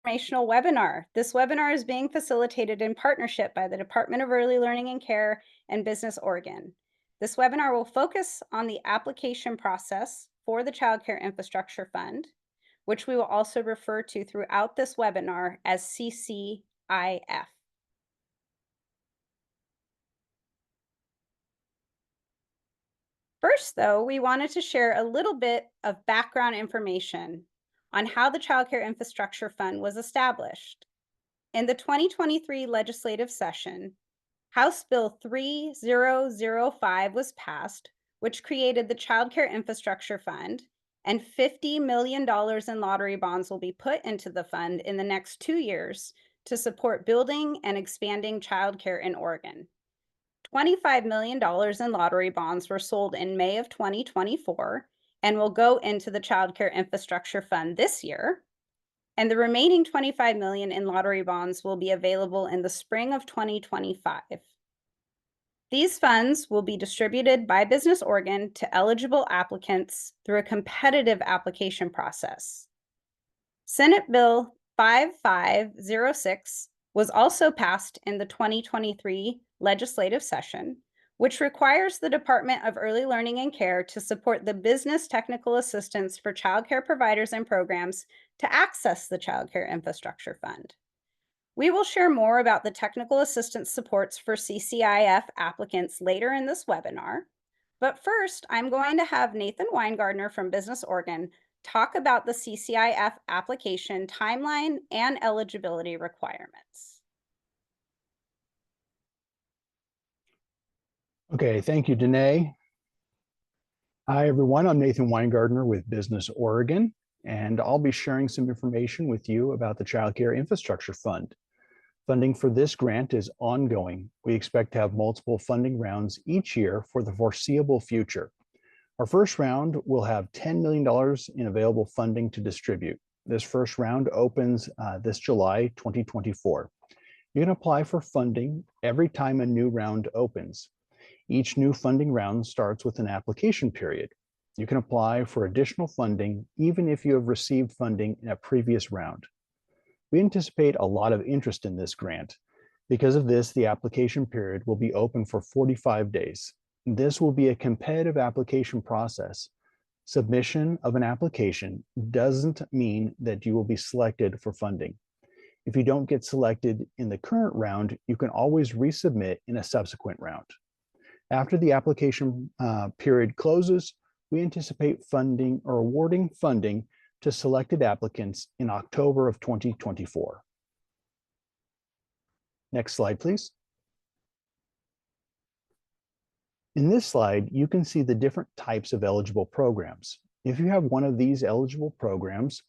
informational webinar. This webinar is being facilitated in partnership by the Department of Early Learning and Care and Business Oregon. This webinar will focus on the application process for the Child Care Infrastructure Fund, which we will also refer to throughout this webinar as CCIF. First, though, we wanted to share a little bit of background information on how the Child Care Infrastructure Fund was established. In the 2023 legislative session, House Bill 3005 was passed, which created the Child Care Infrastructure Fund, and $50 million in lottery bonds will be put into the fund in the next 2 years to support building and expanding childcare in Oregon. $25 million in lottery bonds were sold in May of 2024 and will go into the Child Care Infrastructure Fund this year. And the remaining $25 million in lottery bonds will be available in the spring of 2025. These funds will be distributed by Business Oregon to eligible applicants through a competitive application process. Senate Bill 5506 was also passed in the 2023 legislative session, which requires the Department of Early Learning and Care to support the business technical assistance for childcare providers and programs to access the Child Care Infrastructure Fund. We will share more about the technical assistance supports for CCIF applicants later in this webinar, but first, I'm going to have Nathan Weingartner from Business Oregon talk about the CCIF application timeline and eligibility requirements. Okay, thank you, Danae. Hi, everyone. I'm Nathan Weingartner with Business Oregon, and I'll be sharing some information with you about the Child Care Infrastructure Fund. Funding for this grant is ongoing. We expect to have multiple funding rounds each year for the foreseeable future. Our first round will have $10 million in available funding to distribute. This first round opens this July 2024. You can apply for funding every time a new round opens. Each new funding round starts with an application period. You can apply for additional funding even if you have received funding in a previous round. We anticipate a lot of interest in this grant. Because of this, the application period will be open for 45 days. This will be a competitive application process. Submission of an application doesn't mean that you will be selected for funding. If you don't get selected in the current round, you can always resubmit in a subsequent round. After the application period closes, we anticipate funding or awarding funding to selected applicants in October of 2024. Next slide, please. In this slide, you can see the different types of eligible programs. If you have one of these eligible programs,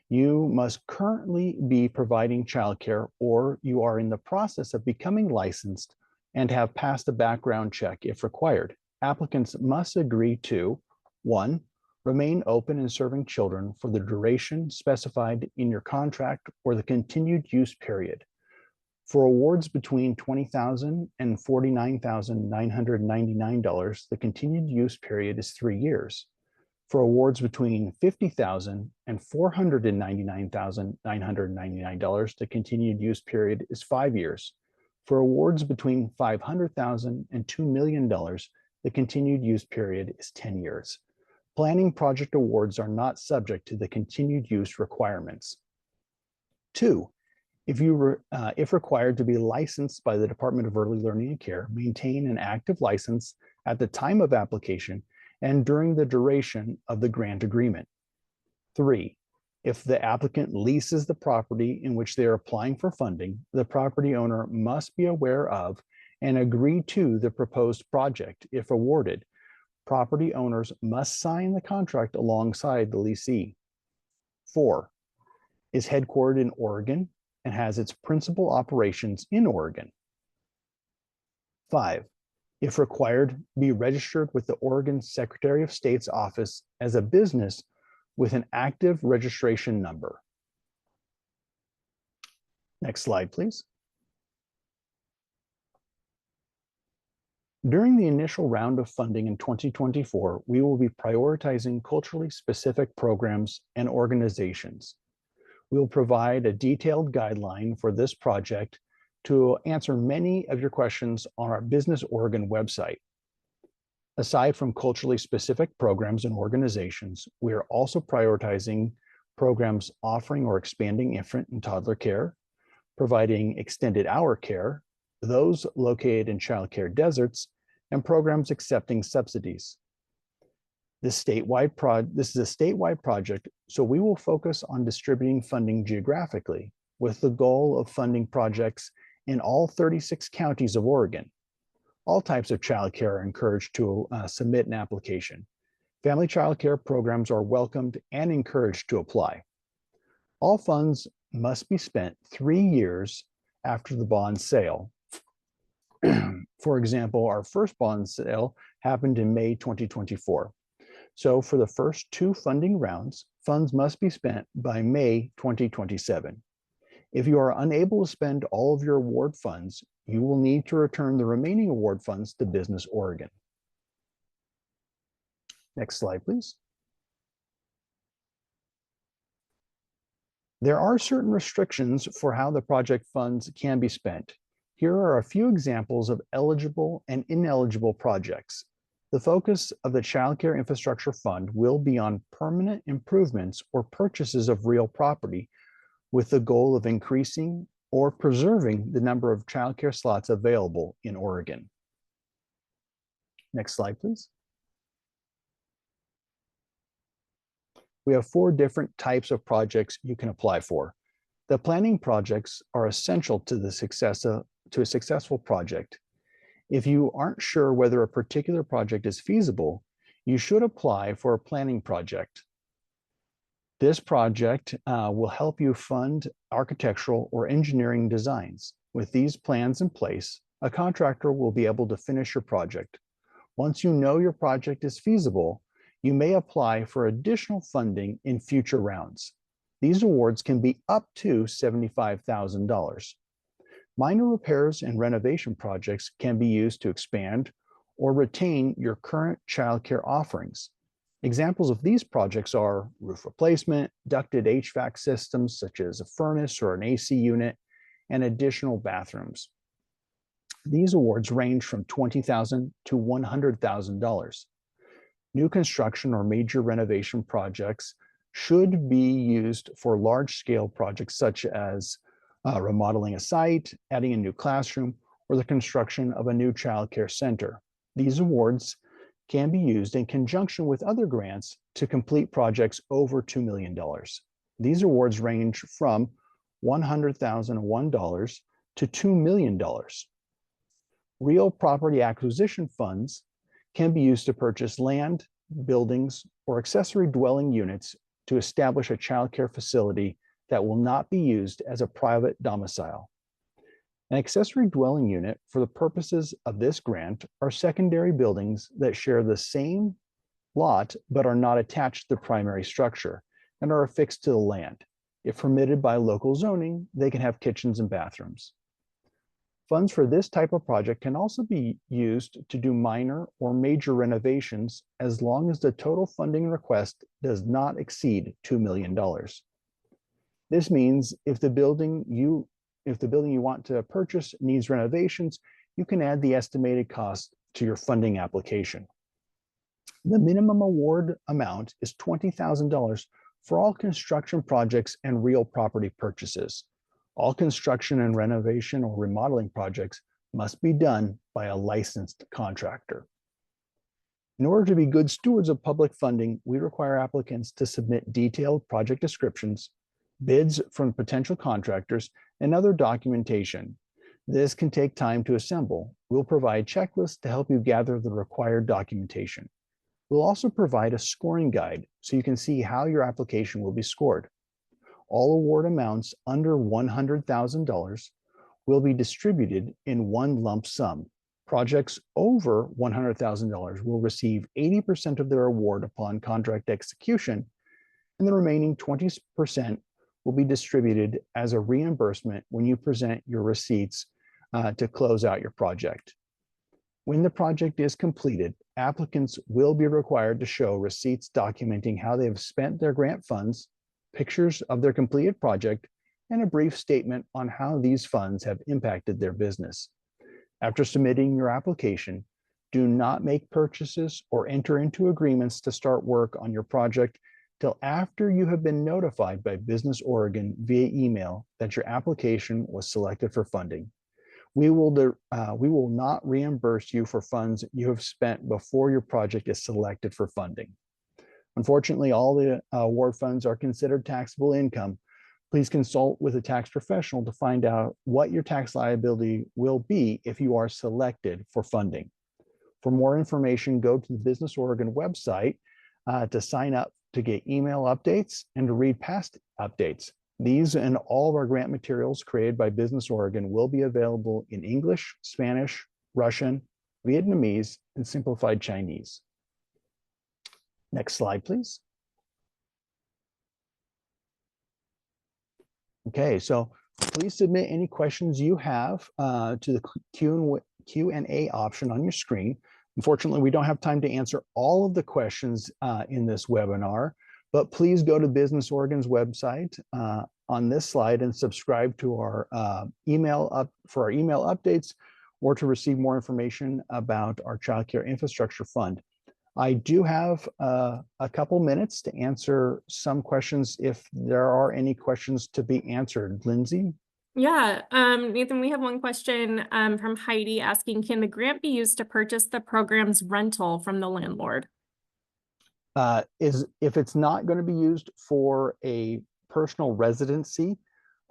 you must currently be providing childcare, or you are in the process of becoming licensed and have passed a background check if required. Applicants must agree to, 1, remain open and serving children for the duration specified in your contract or the continued use period. For awards between $20,000 and $49,999, the continued use period is 3 years. For awards between $50,000 and $499,999, the continued use period is 5 years. For awards between $500,000 and $2 million, the continued use period is 10 years. Planning project awards are not subject to the continued use requirements. 2, if required to be licensed by the Department of Early Learning and Care, maintain an active license at the time of application and during the duration of the grant agreement. 3, if the applicant leases the property in which they are applying for funding, the property owner must be aware of and agree to the proposed project if awarded. Property owners must sign the contract alongside the leasee. 4, is headquartered in Oregon and has its principal operations in Oregon. 5, if required, be registered with the Oregon Secretary of State's office as a business with an active registration number. Next slide, please. During the initial round of funding in 2024, we will be prioritizing culturally specific programs and organizations. We'll provide a detailed guideline for this project to answer many of your questions on our Business Oregon website. Aside from culturally specific programs and organizations, we are also prioritizing programs offering or expanding infant and toddler care, providing extended hour care, those located in childcare deserts, and programs accepting subsidies. This is a statewide project, so we will focus on distributing funding geographically with the goal of funding projects in all 36 counties of Oregon. All types of childcare are encouraged to submit an application. Family childcare programs are welcomed and encouraged to apply. All funds must be spent 3 years after the bond sale. For example, our first bond sale happened in May 2024. So for the first 2 funding rounds, funds must be spent by May 2027. If you are unable to spend all of your award funds, you will need to return the remaining award funds to Business Oregon. Next slide, please. There are certain restrictions for how the project funds can be spent. Here are a few examples of eligible and ineligible projects. The focus of the Child Care Infrastructure Fund will be on permanent improvements or purchases of real property with the goal of increasing or preserving the number of childcare slots available in Oregon. Next slide, please. We have 4 different types of projects you can apply for. The planning projects are essential to a successful project. If you aren't sure whether a particular project is feasible, you should apply for a planning project. This project will help you fund architectural or engineering designs. With these plans in place, a contractor will be able to finish your project. Once you know your project is feasible, you may apply for additional funding in future rounds. These awards can be up to $75,000. Minor repairs and renovation projects can be used to expand or retain your current childcare offerings. Examples of these projects are roof replacement, ducted HVAC systems such as a furnace or an AC unit, and additional bathrooms. These awards range from $20,000 to $100,000. New construction or major renovation projects should be used for large-scale projects such as remodeling a site, adding a new classroom, or the construction of a new childcare center. These awards can be used in conjunction with other grants to complete projects over $2 million. These awards range from $100,001 to $2 million. Real property acquisition funds can be used to purchase land, buildings, or accessory dwelling units to establish a childcare facility that will not be used as a private domicile. An accessory dwelling unit for the purposes of this grant are secondary buildings that share the same lot but are not attached to the primary structure and are affixed to the land. If permitted by local zoning, they can have kitchens and bathrooms. Funds for this type of project can also be used to do minor or major renovations as long as the total funding request does not exceed $2 million. This means if the building you want to purchase needs renovations, you can add the estimated cost to your funding application. The minimum award amount is $20,000 for all construction projects and real property purchases. All construction and renovation or remodeling projects must be done by a licensed contractor. In order to be good stewards of public funding, we require applicants to submit detailed project descriptions, bids from potential contractors, and other documentation. This can take time to assemble. We'll provide checklists to help you gather the required documentation. We'll also provide a scoring guide so you can see how your application will be scored. All award amounts under $100,000 will be distributed in one lump sum. Projects over $100,000 will receive 80% of their award upon contract execution, and the remaining 20% will be distributed as a reimbursement when you present your receipts to close out your project. When the project is completed, applicants will be required to show receipts documenting how they have spent their grant funds, pictures of their completed project, and a brief statement on how these funds have impacted their business. After submitting your application, do not make purchases or enter into agreements to start work on your project till after you have been notified by Business Oregon via email that your application was selected for funding. We will not reimburse you for funds you have spent before your project is selected for funding. Unfortunately, all the award funds are considered taxable income. Please consult with a tax professional to find out what your tax liability will be if you are selected for funding. For more information, go to the Business Oregon website to sign up to get email updates and to read past updates. These and all of our grant materials created by Business Oregon will be available in English, Spanish, Russian, Vietnamese, and simplified Chinese. Next slide, please. Okay, so please submit any questions you have to the Q&A option on your screen. Unfortunately, we don't have time to answer all of the questions in this webinar, but please go to Business Oregon's website on this slide and subscribe to our email updates or to receive more information about our Child Care Infrastructure Fund. I do have a couple minutes to answer some questions if there are any questions to be answered. Lindsay? Yeah, Nathan, we have one question from Heidi asking, can the grant be used to purchase the program's rental from the landlord? If it's not going to be used for a personal residency,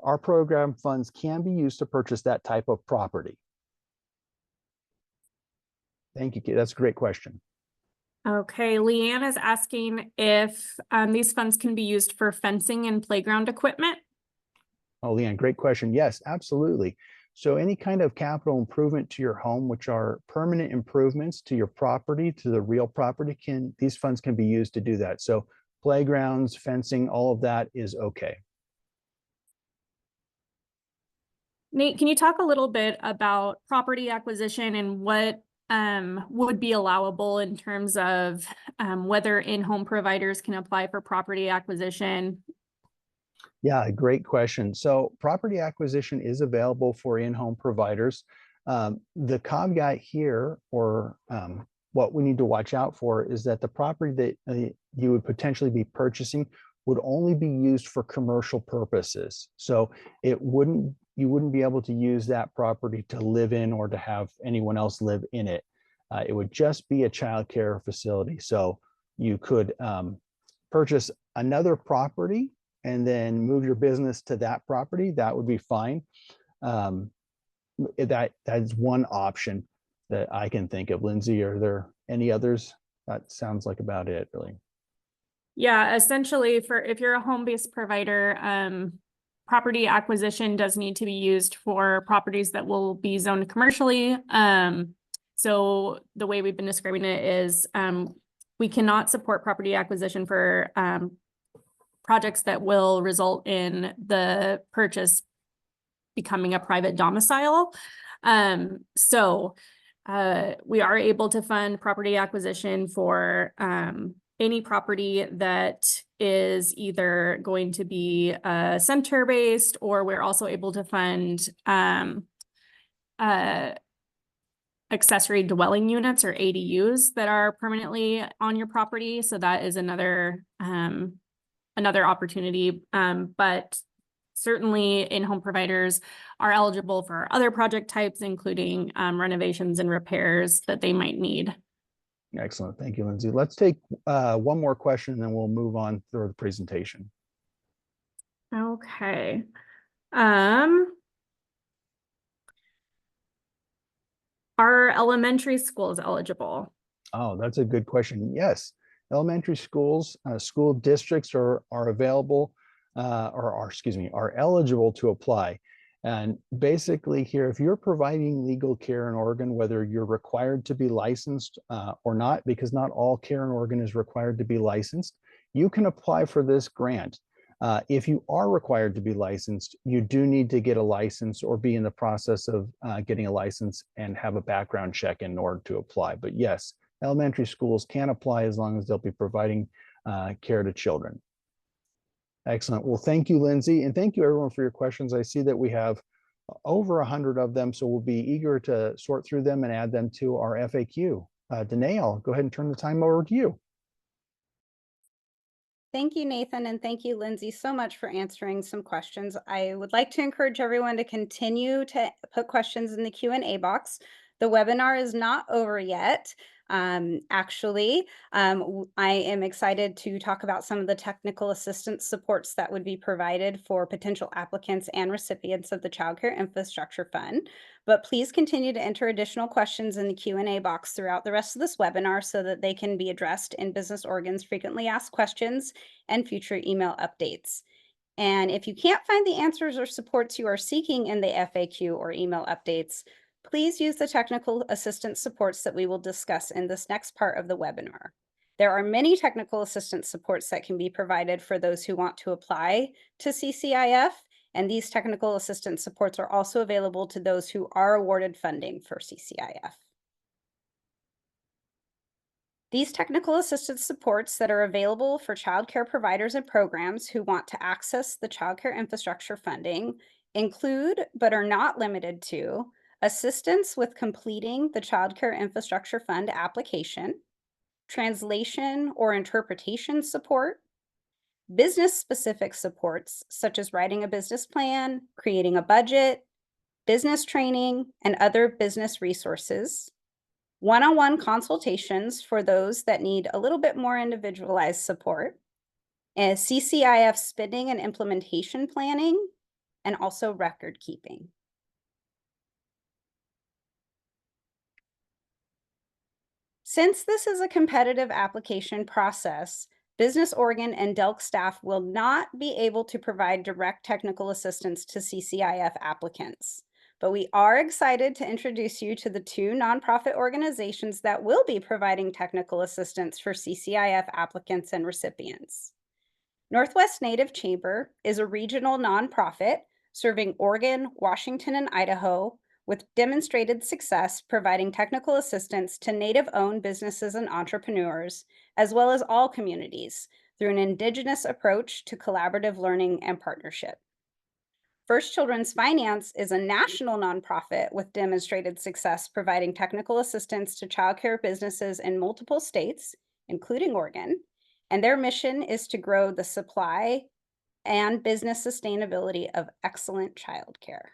our program funds can be used to purchase that type of property. Thank you, Kate. That's a great question. Okay, Leanne is asking if these funds can be used for fencing and playground equipment. Oh, Leanne, great question. Yes, absolutely. So any kind of capital improvement to your home, which are permanent improvements to your property, to the real property, these funds can be used to do that. So playgrounds, fencing, all of that is okay. Nate, can you talk a little bit about property acquisition and what would be allowable in terms of whether in-home providers can apply for property acquisition? Yeah, great question. So property acquisition is available for in-home providers. The caveat here, or what we need to watch out for, is that the property that you would potentially be purchasing would only be used for commercial purposes. So you wouldn't be able to use that property to live in or to have anyone else live in it. It would just be a child care facility. So you could purchase another property and then move your business to that property. That would be fine. That's one option that I can think of. Lindsay, are there any others? That sounds like about it, really. Yeah, essentially, if you're a home-based provider, property acquisition does need to be used for properties that will be zoned commercially. So the way we've been describing it is we cannot support property acquisition for projects that will result in the purchase becoming a private domicile. So we are able to fund property acquisition for any property that is either going to be center-based, or we're also able to fund accessory dwelling units, or ADUs, that are permanently on your property. So that is another opportunity. But certainly in-home providers are eligible for other project types, including renovations and repairs that they might need. Excellent. Thank you, Lindsay. Let's take one more question, and then we'll move on through the presentation. Okay. Are elementary schools eligible? Oh, that's a good question. Yes, elementary schools, school districts are available, are eligible to apply. And basically here, if you're providing legal care in Oregon, whether you're required to be licensed or not, because not all care in Oregon is required to be licensed, you can apply for this grant. If you are required to be licensed, you do need to get a license or be in the process of getting a license and have a background check in order to apply. But yes, elementary schools can apply as long as they'll be providing care to children. Excellent. Well, thank you, Lindsay, and thank you everyone for your questions. I see that we have over 100 of them, so we'll be eager to sort through them and add them to our FAQ. Danae, I'll go ahead and turn the time over to you. Thank you, Nathan, and thank you, Lindsay, so much for answering some questions. I would like to encourage everyone to continue to put questions in the Q&A box. The webinar is not over yet. I am excited to talk about some of the technical assistance supports that would be provided for potential applicants and recipients of the Child Care Infrastructure Fund. But please continue to enter additional questions in the Q&A box throughout the rest of this webinar so that they can be addressed in Business Oregon's frequently asked questions and future email updates. And if you can't find the answers or supports you are seeking in the FAQ or email updates, please use the technical assistance supports that we will discuss in this next part of the webinar. There are many technical assistance supports that can be provided for those who want to apply to CCIF, and these technical assistance supports are also available to those who are awarded funding for CCIF. These technical assistance supports that are available for child care providers and programs who want to access the child care infrastructure funding include, but are not limited to, assistance with completing the Child Care Infrastructure Fund application, translation or interpretation support, business-specific supports such as writing a business plan, creating a budget, business training, and other business resources, one-on-one consultations for those that need a little bit more individualized support, and CCIF spending and implementation planning, and also record keeping. Since this is a competitive application process, Business Oregon and DELC staff will not be able to provide direct technical assistance to CCIF applicants. But we are excited to introduce you to the two nonprofit organizations that will be providing technical assistance for CCIF applicants and recipients. Northwest Native Chamber is a regional nonprofit serving Oregon, Washington, and Idaho with demonstrated success providing technical assistance to Native-owned businesses and entrepreneurs, as well as all communities, through an Indigenous approach to collaborative learning and partnership. First Children's Finance is a national nonprofit with demonstrated success providing technical assistance to childcare businesses in multiple states, including Oregon, and their mission is to grow the supply and business sustainability of excellent childcare.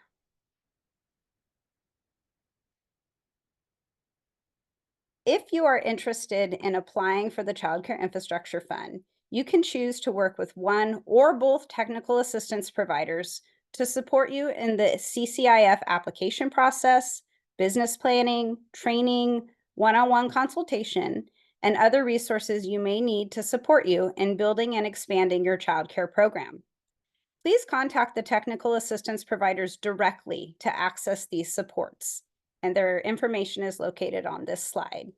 If you are interested in applying for the Child Care Infrastructure Fund, you can choose to work with one or both technical assistance providers to support you in the CCIF application process, business planning, training, one-on-one consultation, and other resources you may need to support you in building and expanding your child care program. Please contact the technical assistance providers directly to access these supports, and their information is located on this slide.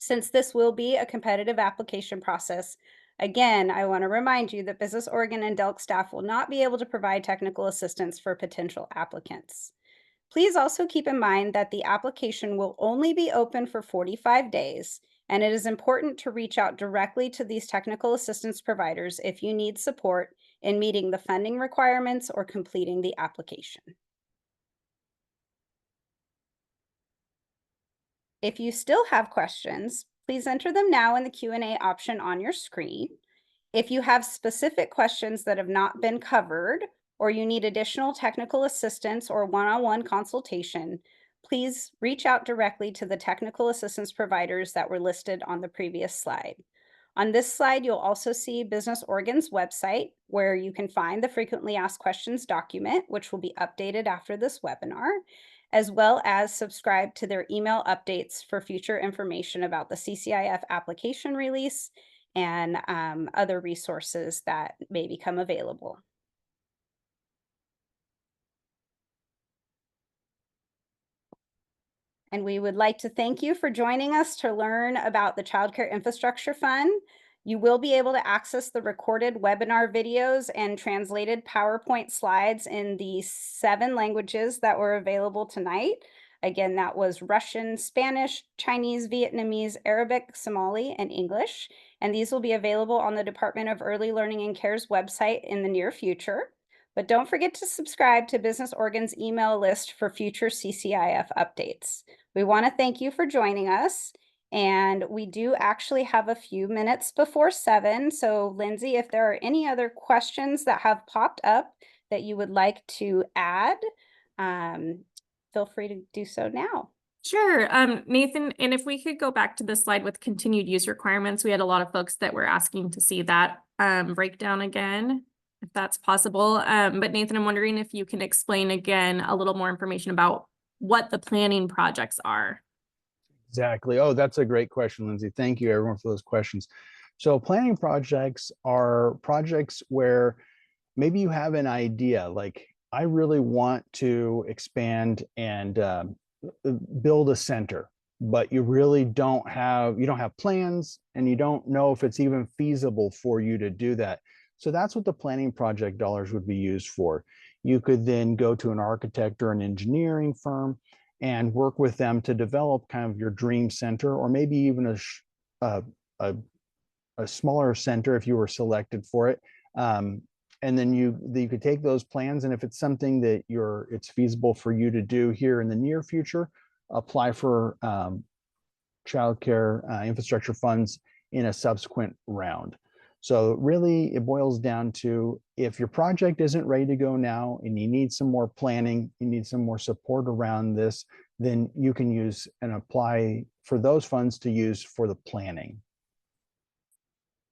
Since this will be a competitive application process, again, I want to remind you that Business Oregon and DELC staff will not be able to provide technical assistance for potential applicants. Please also keep in mind that the application will only be open for 45 days, and it is important to reach out directly to these technical assistance providers if you need support in meeting the funding requirements or completing the application. If you still have questions, please enter them now in the Q&A option on your screen. If you have specific questions that have not been covered, or you need additional technical assistance or one-on-one consultation, please reach out directly to the technical assistance providers that were listed on the previous slide. On this slide, you'll also see Business Oregon's website, where you can find the frequently asked questions document, which will be updated after this webinar, as well as subscribe to their email updates for future information about the CCIF application release and other resources that may become available. And we would like to thank you for joining us to learn about the Child Care Infrastructure Fund. You will be able to access the recorded webinar videos and translated PowerPoint slides in the 7 languages that were available tonight. Again, that was Russian, Spanish, Chinese, Vietnamese, Arabic, Somali, and English. and these will be available on the Department of Early Learning and Care's website in the near future. But don't forget to subscribe to Business Oregon's email list for future CCIF updates. We want to thank you for joining us. And we do actually have a few minutes before 7. So Lindsay, if there are any other questions that have popped up that you would like to add, feel free to do so now. Sure. Nathan, and if we could go back to the slide with continued use requirements, we had a lot of folks that were asking to see that breakdown again, if that's possible. But Nathan, I'm wondering if you can explain again a little more information about what the planning projects are. Exactly. Oh, that's a great question, Lindsay. Thank you everyone for those questions. So planning projects are projects where maybe you have an idea, like I really want to expand and build a center, but you really you don't have plans and you don't know if it's even feasible for you to do that. So that's what the planning project dollars would be used for. You could then go to an architect or an engineering firm and work with them to develop kind of your dream center, or maybe even a smaller center if you were selected for it. And then you could take those plans, and if it's something that it's feasible for you to do here in the near future, apply for child care infrastructure funds in a subsequent round. So really it boils down to, if your project isn't ready to go now and you need some more planning, you need some more support around this, then you can use and apply for those funds to use for the planning.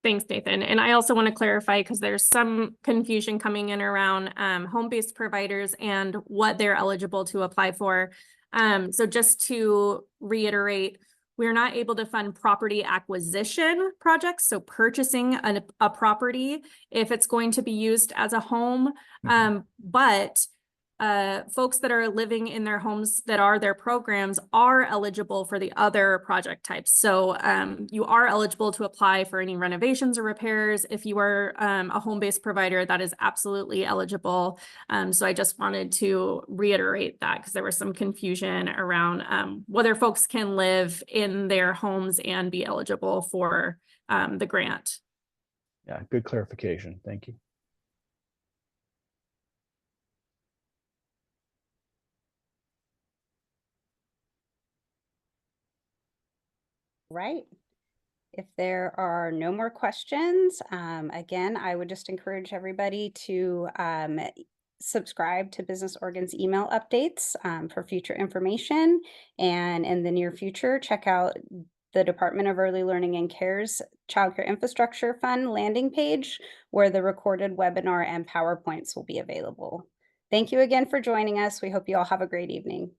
Thanks, Nathan. And I also want to clarify, because there's some confusion coming in around home-based providers and what they're eligible to apply for. So just to reiterate, we're not able to fund property acquisition projects, so purchasing a property if it's going to be used as a home. But folks that are living in their homes that are their programs are eligible for the other project types. So you are eligible to apply for any renovations or repairs. If you are a home-based provider, that is absolutely eligible. So I just wanted to reiterate that, because there was some confusion around whether folks can live in their homes and be eligible for the grant. Yeah, good clarification. Thank you. Right. If there are no more questions, again, I would just encourage everybody to subscribe to Business Oregon's email updates for future information. And in the near future, check out the Department of Early Learning and Care's Child Care Infrastructure Fund landing page, where the recorded webinar and PowerPoints will be available. Thank you again for joining us. We hope you all have a great evening.